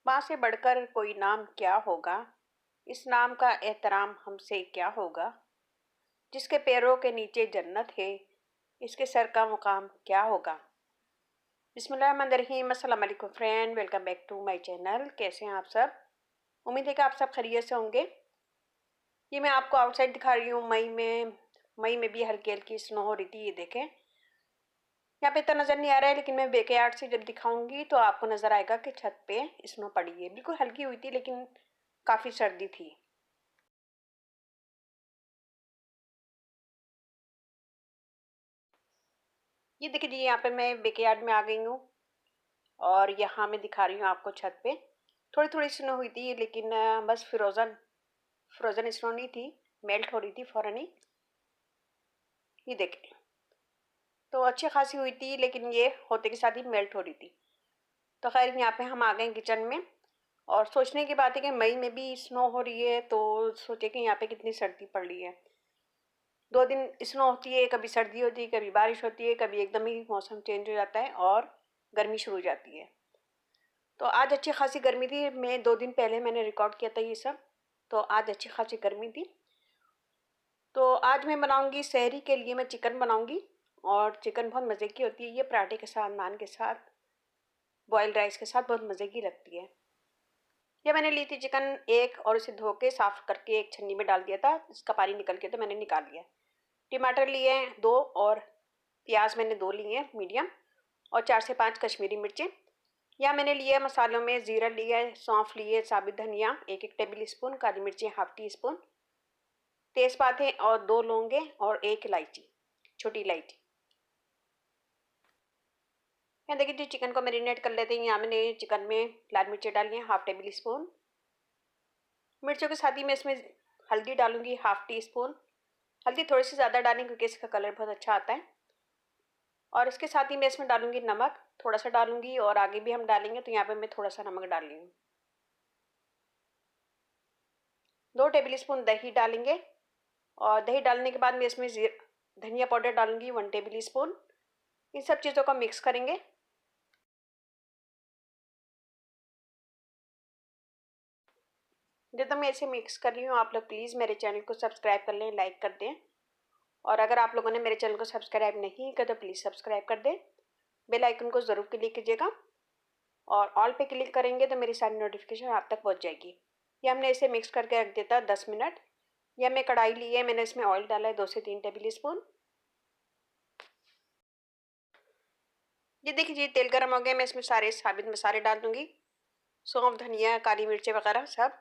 माँ से बढ़कर कोई नाम क्या होगा, इस नाम का एहतराम हमसे क्या होगा। जिसके पैरों के नीचे जन्नत है, इसके सर का मुकाम क्या होगा। बिस्मिल्लाहिर्रहमानिर्रहीम। अस्सलाम वालेकुम friend, welcome back to my channel. कैसे हैं आप सब? उम्मीद है कि आप सब खैरियत से होंगे। ये मैं आपको आउटसाइड दिखा रही हूँ। मई में भी हल्की हल्की स्नो हो रही थी। ये देखें, यहाँ पे इतना नज़र नहीं आ रहा है, लेकिन मैं बैकयार्ड से जब दिखाऊंगी तो आपको नज़र आएगा कि छत पे स्नो पड़ी है। बिल्कुल हल्की हुई थी, लेकिन काफ़ी सर्दी थी। ये देखिए जी, यहाँ पे मैं बैकयार्ड में आ गई हूँ और यहाँ मैं दिखा रही हूँ आपको छत पे। थोड़ी थोड़ी स्नो हुई थी, लेकिन बस फ्रोज़न फ्रोज़न स्नो नहीं थी, मेल्ट हो रही थी फ़ौरन ही। ये देखें, तो अच्छी खासी हुई थी, लेकिन ये होते के साथ ही मेल्ट हो रही थी। तो खैर, यहाँ पे हम आ गए किचन में। और सोचने की बात है कि मई में भी स्नो हो रही है, तो सोचे कि यहाँ पे कितनी सर्दी पड़ रही है। 2 दिन स्नो होती है, कभी सर्दी होती है, कभी बारिश होती है, कभी एकदम ही मौसम चेंज हो जाता है और गर्मी शुरू हो जाती है। तो आज अच्छी खासी गर्मी थी। मैं 2 दिन पहले मैंने रिकॉर्ड किया था ये सब। तो आज अच्छी खासी गर्मी थी। तो आज मैं बनाऊंगी सहरी के लिए, मैं चिकन बनाऊंगी। और चिकन बहुत मज़े की होती है। ये पराठे के साथ, नान के साथ, बॉयल्ड राइस के साथ बहुत मज़े की लगती है। ये मैंने ली थी चिकन एक, और उसे धो के साफ़ करके एक छन्नी में डाल दिया था। इसका पानी निकल के तो मैंने निकाल लिया। टमाटर लिए हैं 2, और प्याज मैंने 2 लिए हैं मीडियम, और 4 से 5 कश्मीरी मिर्चें। यहाँ मैंने लिया है मसालों में ज़ीरा लिया है, सौंफ लिए, साबुत धनिया 1 टेबल स्पून, काली मिर्चें हाफ टी स्पून, तेज़पात है और 2 लौंगे और 1 इलायची, छोटी इलायची। यहाँ देखिए जी, चिकन को मैरिनेट कर लेते हैं। यहाँ मैंने चिकन में लाल मिर्चें डाली हैं हाफ टेबल स्पून। मिर्चों के साथ ही मैं इसमें हल्दी डालूंगी हाफ टी स्पून। हल्दी थोड़ी सी ज़्यादा डालें क्योंकि इसका कलर बहुत अच्छा आता है। और इसके साथ ही मैं इसमें डालूंगी नमक, थोड़ा सा डालूंगी, और आगे भी हम डालेंगे, तो यहाँ पे मैं थोड़ा सा नमक डाल रही हूँ। 2 टेबल स्पून दही डालेंगे, और दही डालने के बाद मैं इसमें धनिया पाउडर डालूंगी 1 टेबल स्पून। इन सब चीज़ों को मिक्स करेंगे। जब तक मैं इसे मिक्स कर रही हूँ, आप लोग प्लीज़ मेरे चैनल को सब्सक्राइब कर लें, लाइक कर दें। और अगर आप लोगों ने मेरे चैनल को सब्सक्राइब नहीं किया तो प्लीज़ सब्सक्राइब कर दें। बेल आइकन को ज़रूर क्लिक कीजिएगा, और ऑल पे क्लिक करेंगे तो मेरी सारी नोटिफिकेशन आप तक पहुँच जाएगी। ये हमने इसे मिक्स करके रख दिया था 10 मिनट। यह मैं कढ़ाई ली है, मैंने इसमें ऑयल डाला है 2 से 3 टेबल स्पून। ये देखिए जी, तेल गर्म हो गया। मैं इसमें सारे साबित मसाले डाल दूंगी, सौंफ, धनिया, काली मिर्चें वगैरह सब।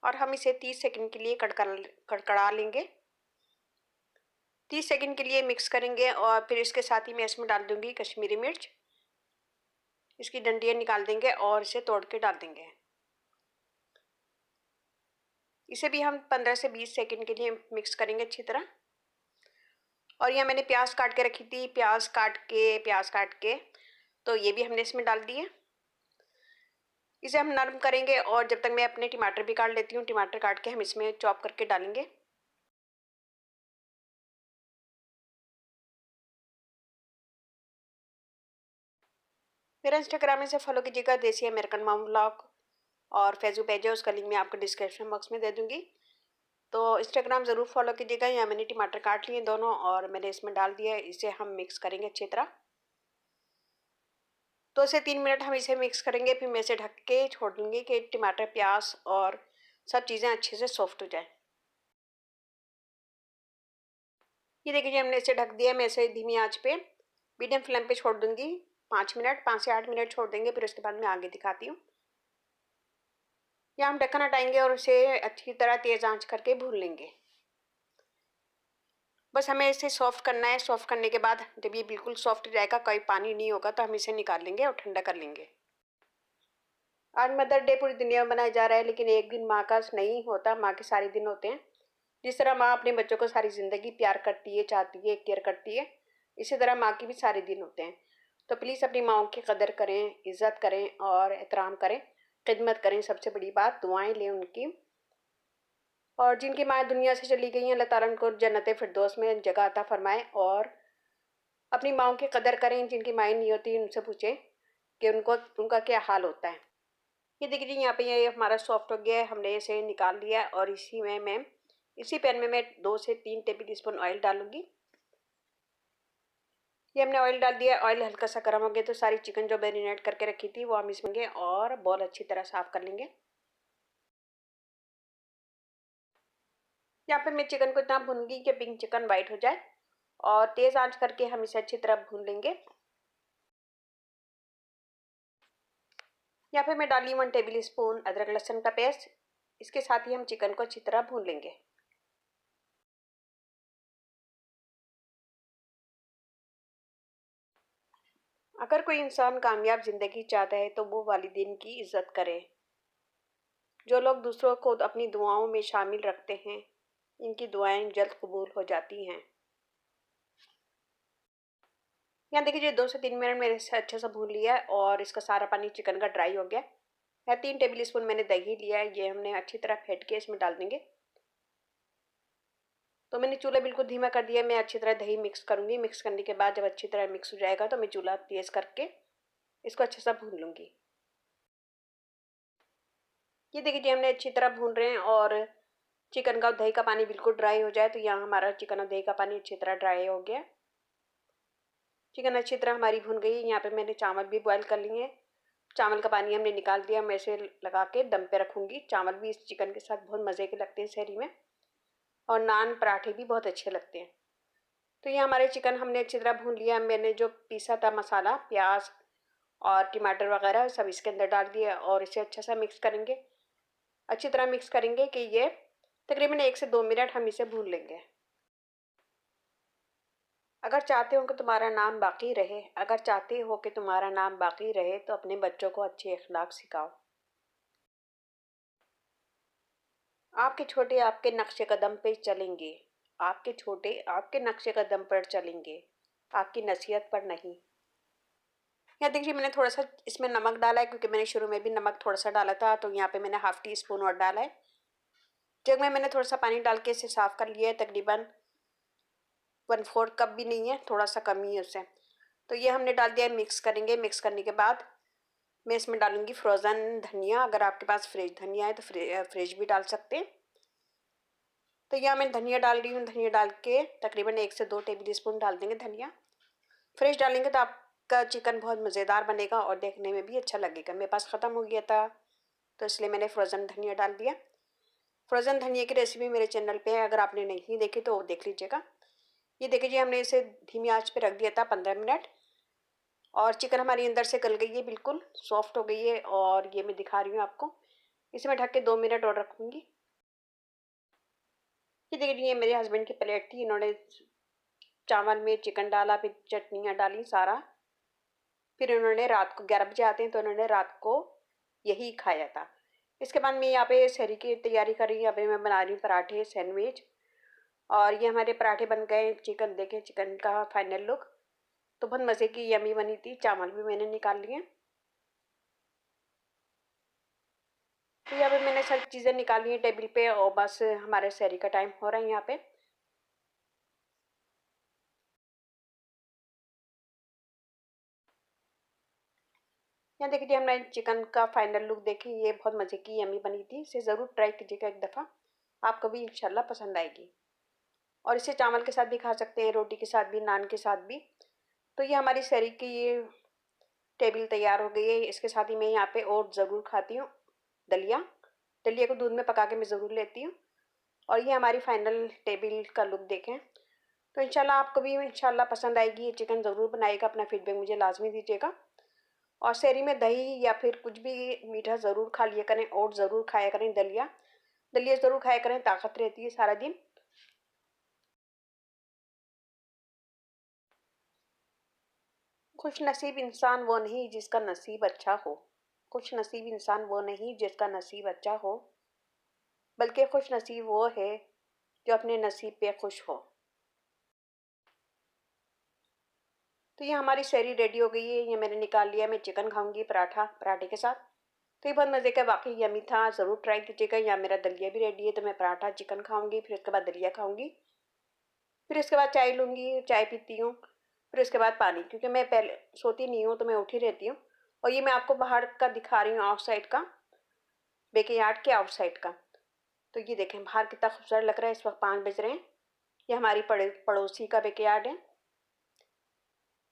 और हम इसे 30 सेकंड के लिए कड़कड़ा लेंगे। 30 सेकंड के लिए मिक्स करेंगे, और फिर इसके साथ ही मैं इसमें डाल दूंगी कश्मीरी मिर्च। इसकी डंडियाँ निकाल देंगे और इसे तोड़ के डाल देंगे। इसे भी हम 15 से 20 सेकंड के लिए मिक्स करेंगे अच्छी तरह। और यह मैंने प्याज काट के रखी थी, प्याज काट के तो ये भी हमने इसमें डाल दिए। इसे हम नरम करेंगे, और जब तक मैं अपने टमाटर भी काट लेती हूँ, टमाटर काट के हम इसमें चॉप करके डालेंगे। मेरा इंस्टाग्राम में से फॉलो कीजिएगा, देसी अमेरिकन मॉम व्लॉग। और फेसबुक पेज है, उसका लिंक मैं आपको डिस्क्रिप्शन बॉक्स में दे दूँगी। तो इंस्टाग्राम ज़रूर फॉलो कीजिएगा। यहाँ मैंने टमाटर काट लिए दोनों, और मैंने इसमें डाल दिया है। इसे हम मिक्स करेंगे अच्छी तरह। 2 से 3 मिनट हम इसे मिक्स करेंगे, फिर मैं इसे ढक के छोड़ दूँगी कि टमाटर, प्याज और सब चीज़ें अच्छे से सॉफ्ट हो जाए। ये देखिए, हमने इसे ढक दिया। मैं इसे धीमी आंच पे मीडियम फ्लेम पे छोड़ दूँगी 5 मिनट, 5 से 8 मिनट छोड़ देंगे, फिर उसके बाद मैं आगे दिखाती हूँ। यहाँ हम ढक्कन हटाएंगे और उसे अच्छी तरह तेज़ आंच करके भून लेंगे। बस हमें इसे सॉफ्ट करना है। सॉफ्ट करने के बाद जब ये बिल्कुल सॉफ्ट हो जाएगा, कोई पानी नहीं होगा, तो हम इसे निकाल लेंगे और ठंडा कर लेंगे। आज मदर डे पूरी दुनिया में मनाया जा रहा है, लेकिन एक दिन माँ का नहीं होता, माँ के सारे दिन होते हैं। जिस तरह माँ अपने बच्चों को सारी ज़िंदगी प्यार करती है, चाहती है, केयर करती है, इसी तरह माँ के भी सारे दिन होते हैं। तो प्लीज़ अपनी माँओं की कदर करें, इज़्ज़त करें और एहतराम करें, खिदमत करें। सबसे बड़ी बात, दुआएं लें उनकी। और जिनकी माँ दुनिया से चली गई हैं, अल्लाह ताला उनको जन्नत फिरदौस में जगह अता फरमाए। और अपनी माँओं की कदर करें। जिनकी माएँ नहीं होती, उनसे पूछें कि उनको उनका क्या हाल होता है। ये देखिए जी, यहाँ पे ये हमारा सॉफ्ट हो गया है, हमने इसे निकाल लिया है और इसी पैन में मैं 2 से 3 टेबल स्पून ऑयल डालूंगी। ये हमने ऑयल डाल दिया। ऑयल हल्का सा गर्म हो गया तो सारी चिकन जो मैरिनेट करके रखी थी वो हम इसमें और बॉल अच्छी तरह साफ कर लेंगे। यहाँ पे मैं चिकन को इतना भूनूंगी कि पिंक चिकन वाइट हो जाए और तेज आंच करके हम इसे अच्छी तरह भून लेंगे। यहाँ पे मैं डाली 1 टेबल स्पून अदरक लहसुन का पेस्ट। इसके साथ ही हम चिकन को अच्छी तरह भून लेंगे। अगर कोई इंसान कामयाब जिंदगी चाहता है तो वो वालिदैन की इज्जत करे। जो लोग दूसरों को अपनी दुआओं में शामिल रखते हैं, इनकी दुआएं जल्द कबूल हो जाती हैं। यहाँ देखिए जी, 2 से 3 मिनट मैंने इसे अच्छे से भून लिया है और इसका सारा पानी चिकन का ड्राई हो गया। यहाँ 3 टेबल स्पून मैंने दही लिया है, ये हमने अच्छी तरह फेंट के इसमें डाल देंगे। तो मैंने चूल्हा बिल्कुल धीमा कर दिया। मैं अच्छी तरह दही मिक्स करूंगी। मिक्स करने के बाद जब अच्छी तरह मिक्स हो जाएगा तो मैं चूल्हा तेज करके इसको अच्छे से भून लूंगी। ये देखिए जी, हमने अच्छी तरह भून रहे हैं और चिकन का और दही का पानी बिल्कुल ड्राई हो जाए तो यहाँ हमारा चिकन और दही का पानी अच्छी तरह ड्राई हो गया। चिकन अच्छी तरह हमारी भून गई है। यहाँ पे मैंने चावल भी बॉईल कर लिए हैं। चावल का पानी हमने निकाल दिया। मैं इसे लगा के दम पे रखूंगी। चावल भी इस चिकन के साथ बहुत मज़े के लगते हैं शहरी में, और नान पराठे भी बहुत अच्छे लगते हैं। तो ये हमारे चिकन हमने अच्छी तरह भून लिया। मैंने जो पीसा था मसाला, प्याज और टमाटर वगैरह सब इसके अंदर डाल दिया और इसे अच्छा सा मिक्स करेंगे। अच्छी तरह मिक्स करेंगे कि ये तकरीबन 1 से 2 मिनट हम इसे भून लेंगे। अगर चाहते हो कि तुम्हारा नाम बाकी रहे तो अपने बच्चों को अच्छे अखलाक सिखाओ। आपके छोटे आपके नक्शे कदम पे चलेंगे। आपके छोटे आपके नक्शे कदम पर चलेंगे, आपकी नसीहत पर नहीं। यहाँ देखिए, मैंने थोड़ा सा इसमें नमक डाला है क्योंकि मैंने शुरू में भी नमक थोड़ा सा डाला था, तो यहाँ पे मैंने हाफ टी स्पून और डाला है। जग में मैंने थोड़ा सा पानी डाल के इसे साफ़ कर लिया है। तकरीबन 1/4 कप भी नहीं है, थोड़ा सा कम ही है उससे। तो ये हमने डाल दिया है। मिक्स करेंगे। मिक्स करने के बाद मैं इसमें डालूंगी फ्रोज़न धनिया। अगर आपके पास फ्रेश धनिया है तो फ्रेश भी डाल सकते हैं। तो यहाँ मैं धनिया डाल रही हूँ। धनिया डाल के तकरीबन 1 से 2 टेबल स्पून डाल देंगे धनिया। फ्रेश डालेंगे तो आपका चिकन बहुत मज़ेदार बनेगा और देखने में भी अच्छा लगेगा। मेरे पास ख़त्म हो गया था तो इसलिए मैंने फ्रोज़न धनिया डाल दिया। फ्रोज़न धनिया की रेसिपी मेरे चैनल पे है, अगर आपने नहीं देखी तो देख लीजिएगा। ये देखिए जी, हमने इसे धीमी आंच पे रख दिया था 15 मिनट और चिकन हमारी अंदर से गल गई है, बिल्कुल सॉफ्ट हो गई है। और ये मैं दिखा रही हूँ आपको। इसे मैं ढक के 2 मिनट और रखूँगी। ये देखिए, ये मेरे हस्बैंड की प्लेट थी। इन्होंने चावल में चिकन डाला, फिर चटनियाँ डाली सारा। फिर उन्होंने रात को 11 बजे आते हैं तो उन्होंने रात को यही खाया था। इसके बाद मैं यहाँ पे सहरी की तैयारी कर रही हूँ। यहाँ पे मैं बना रही हूँ पराठे सैंडविच। और ये हमारे पराठे बन गए। चिकन देखें, चिकन का फाइनल लुक तो बहुत मज़े की यमी बनी थी। चावल भी मैंने निकाल लिए। तो यहाँ पे मैंने सब चीज़ें निकाली हैं टेबल पे और बस हमारे सहरी का टाइम हो रहा है यहाँ पे। यहाँ देखिए हमने चिकन का फाइनल लुक देखिए। ये बहुत मज़े की यमी बनी थी। इसे ज़रूर ट्राई कीजिएगा एक दफ़ा, आपको भी इंशाल्लाह पसंद आएगी। और इसे चावल के साथ भी खा सकते हैं, रोटी के साथ भी, नान के साथ भी। तो ये हमारी सहरी की ये टेबल तैयार हो गई है। इसके साथ ही मैं यहाँ पे और ज़रूर खाती हूँ दलिया। दलिया को दूध में पका के मैं ज़रूर लेती हूँ। और ये हमारी फाइनल टेबल का लुक देखें। तो इंशाल्लाह आपको भी इंशाल्लाह पसंद आएगी। ये चिकन ज़रूर बनाएगा। अपना फीडबैक मुझे लाजमी दीजिएगा। और शहरी में दही या फिर कुछ भी मीठा ज़रूर खा लिया करें और ज़रूर खाया करें दलिया। दलिया ज़रूर खाया करें, ताकत रहती है सारा दिन। खुश नसीब इंसान वो नहीं जिसका नसीब अच्छा हो। खुश नसीब इंसान वो नहीं जिसका नसीब अच्छा हो, बल्कि खुश नसीब वो है जो अपने नसीब पे खुश हो। तो ये हमारी शहरी रेडी हो गई है। ये मैंने निकाल लिया। मैं चिकन खाऊंगी पराठे के साथ। तो ये बहुत मज़े का वाकई यमी था, ज़रूर ट्राई कीजिएगा। यहाँ मेरा दलिया भी रेडी है तो मैं पराठा चिकन खाऊंगी, फिर उसके बाद दलिया खाऊंगी, फिर उसके बाद चाय लूँगी, चाय पीती हूँ, फिर उसके बाद पानी, क्योंकि मैं पहले सोती नहीं हूँ तो मैं उठी रहती हूँ। और ये मैं आपको बाहर का दिखा रही हूँ, आउटसाइड का। बैकयार्ड के आउटसाइड का। तो ये देखें बाहर कितना खूबसूरत लग रहा है। इस वक्त 5 बज रहे हैं। ये हमारी पड़ोसी का बैकयार्ड है।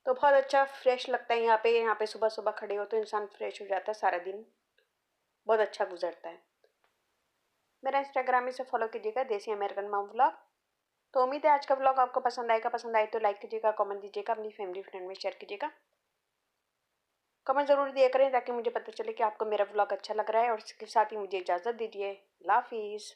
तो बहुत अच्छा फ्रेश लगता है यहाँ पे सुबह सुबह खड़े हो तो इंसान फ्रेश हो जाता है, सारा दिन बहुत अच्छा गुजरता है। मेरा इंस्टाग्राम में से फॉलो कीजिएगा, देसी अमेरिकन मॉम व्लॉग। तो उम्मीद है आज का व्लॉग आपको पसंद आएगा। पसंद आए तो लाइक कीजिएगा, कमेंट दीजिएगा, अपनी फैमिली फ्रेंड में शेयर कीजिएगा। कमेंट ज़रूर दिया करें ताकि मुझे पता चले कि आपको मेरा व्लॉग अच्छा लग रहा है। और इसके साथ ही मुझे इजाज़त दीजिए। अल्लाह हाफिज़।